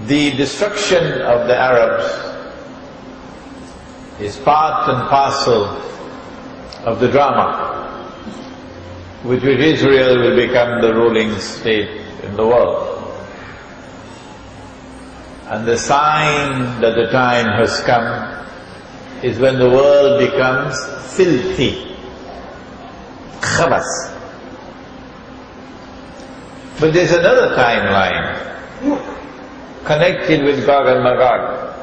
The destruction of the Arabs is part and parcel of the drama with which Israel will become the ruling state in the world. And the sign that the time has come is when the world becomes filthy, khabas. But there's another timeline connected with Gog and Magog.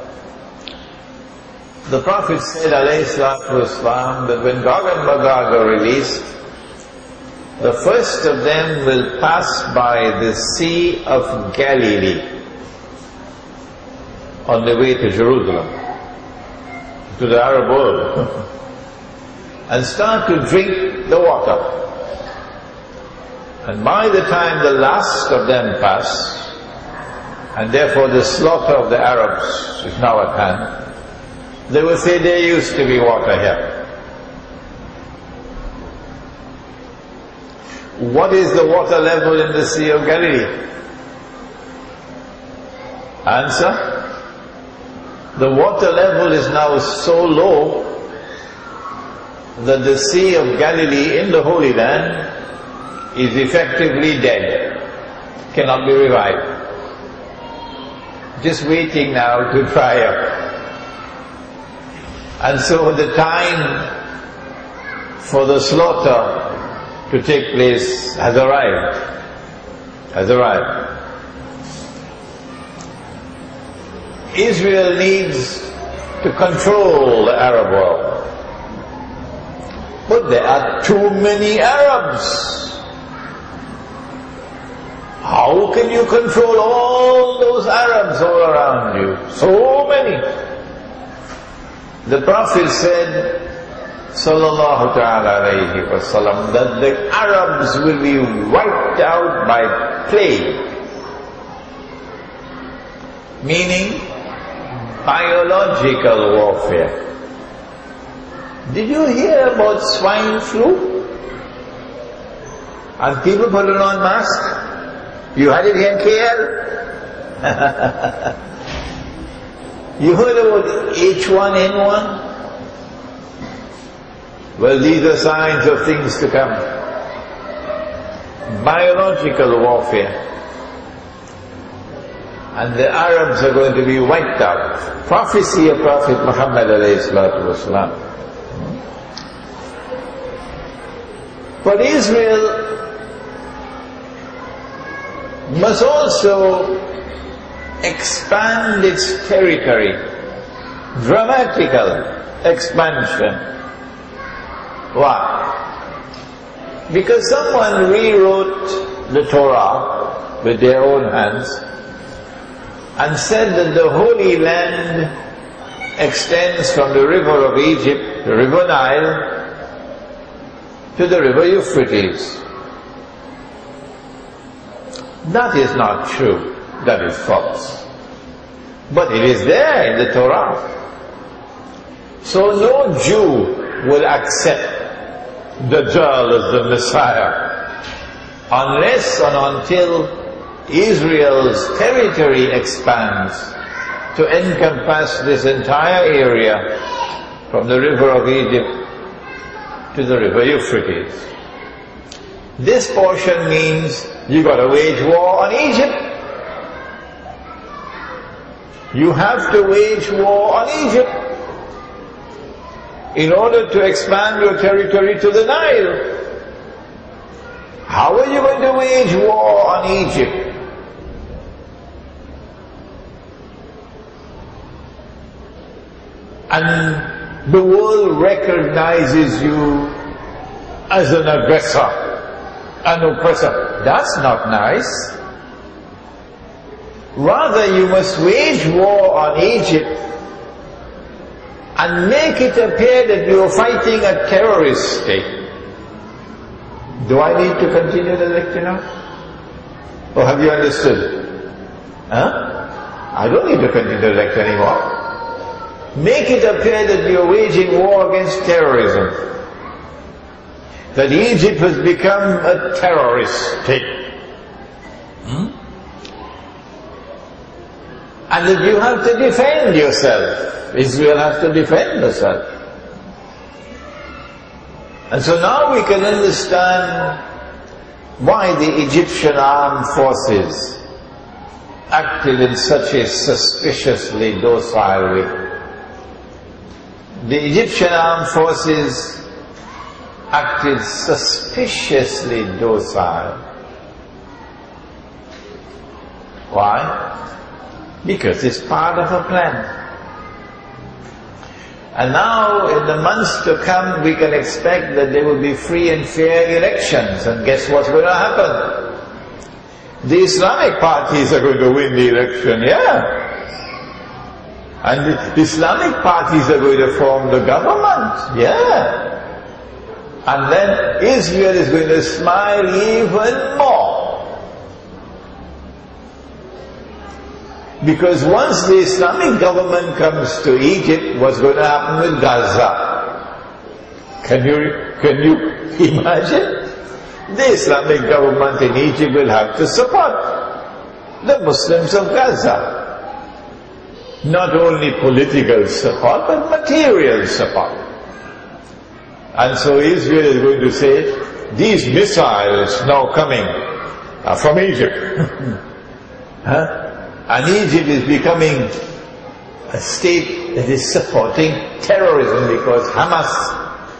The Prophet said, alayhi salatu wasalam, that when Gog and Magog are released, the first of them will pass by the Sea of Galilee on the way to Jerusalem, to the Arab world, and start to drink the water. And by the time the last of them pass, and therefore the slaughter of the Arabs is now at hand, they will say there used to be water here. What is the water level in the Sea of Galilee? Answer? The water level is now so low that the Sea of Galilee in the Holy Land is effectively dead, cannot be revived. Just waiting now to dry up. And so the time for the slaughter to take place has arrived. Israel needs to control the Arab world. But there are too many Arabs. How can you control all those Arabs all around you? So many. The Prophet said, sallallahu ta'ala alayhi wa sallam, that the Arabs will be wiped out by plague. Meaning, biological warfare. Did you hear about swine flu? And people putting on masks? You had it here in KL? You heard about H1N1? Well, these are signs of things to come. Biological warfare. And the Arabs are going to be wiped out. Prophecy of Prophet Muhammad alayhi salatu wasalam. But Israel must also expand its territory. Dramatical expansion. Why? Because someone rewrote the Torah with their own hands and said that the Holy Land extends from the river of Egypt, the river Nile, to the river Euphrates. That is not true. That is false. But it is there in the Torah. So no Jew will accept Dajjal as the Messiah unless and until Israel's territory expands to encompass this entire area from the river of Egypt to the river Euphrates. This portion means you got to wage war on Egypt. You have to wage war on Egypt in order to expand your territory to the Nile. How are you going to wage war on Egypt? And the world recognizes you as an aggressor, an oppressor. That's not nice. Rather, you must wage war on Egypt and make it appear that you are fighting a terrorist state. Do I need to continue the lecture now? Or have you understood? I don't need to continue the lecture anymore. Make it appear that you are waging war against terrorism. That Egypt has become a terrorist state. And that you have to defend yourself. Israel has to defend herself. And so now we can understand why the Egyptian armed forces acted in such a suspiciously docile way. The Egyptian armed forces acted suspiciously docile. Why? Because it's part of a plan. And now, in the months to come, we can expect that there will be free and fair elections. And guess what's going to happen? The Islamic parties are going to win the election, yeah. And the Islamic parties are going to form the government, yeah. And then Israel is going to smile even more. Because once the Islamic government comes to Egypt, what's going to happen with Gaza? Can you imagine? The Islamic government in Egypt will have to support the Muslims of Gaza. Not only political support, but material support. And so Israel is going to say, these missiles now coming from Egypt. Huh? And Egypt is becoming a state that is supporting terrorism because Hamas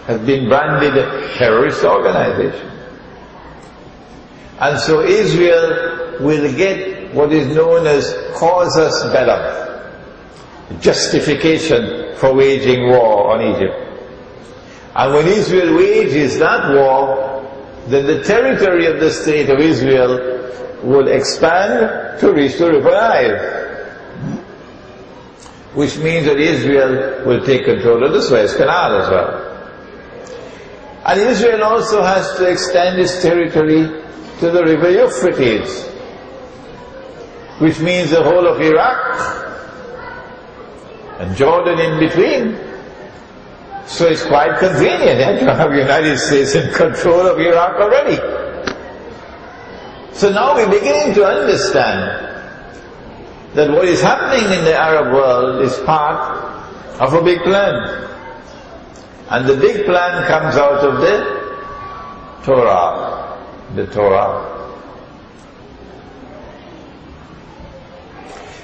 has been branded a terrorist organization. And so Israel will get what is known as casus belli, justification for waging war on Egypt. And when Israel wages that war, then the territory of the state of Israel will expand to reach the river Nile, which means that Israel will take control of the Suez Canal as well. And Israel also has to extend its territory to the river Euphrates, which means the whole of Iraq and Jordan in between. So it's quite convenient to have the United States in control of Iraq already. So now we're beginning to understand that what is happening in the Arab world is part of a big plan. And the big plan comes out of the Torah. The Torah.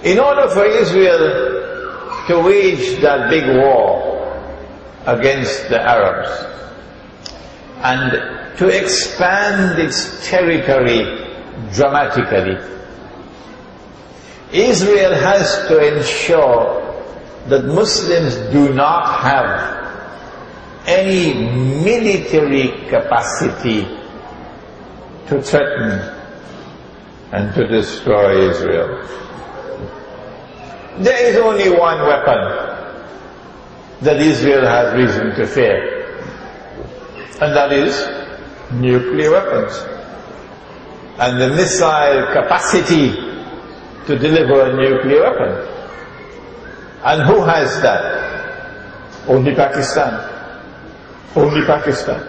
In order for Israel to wage that big war against the Arabs and to expand its territory dramatically, Israel has to ensure that Muslims do not have any military capacity to threaten and to destroy Israel. There is only one weapon that Israel has reason to fear, and that is nuclear weapons. And the missile capacity to deliver a nuclear weapon. And who has that? Only Pakistan. Only Pakistan.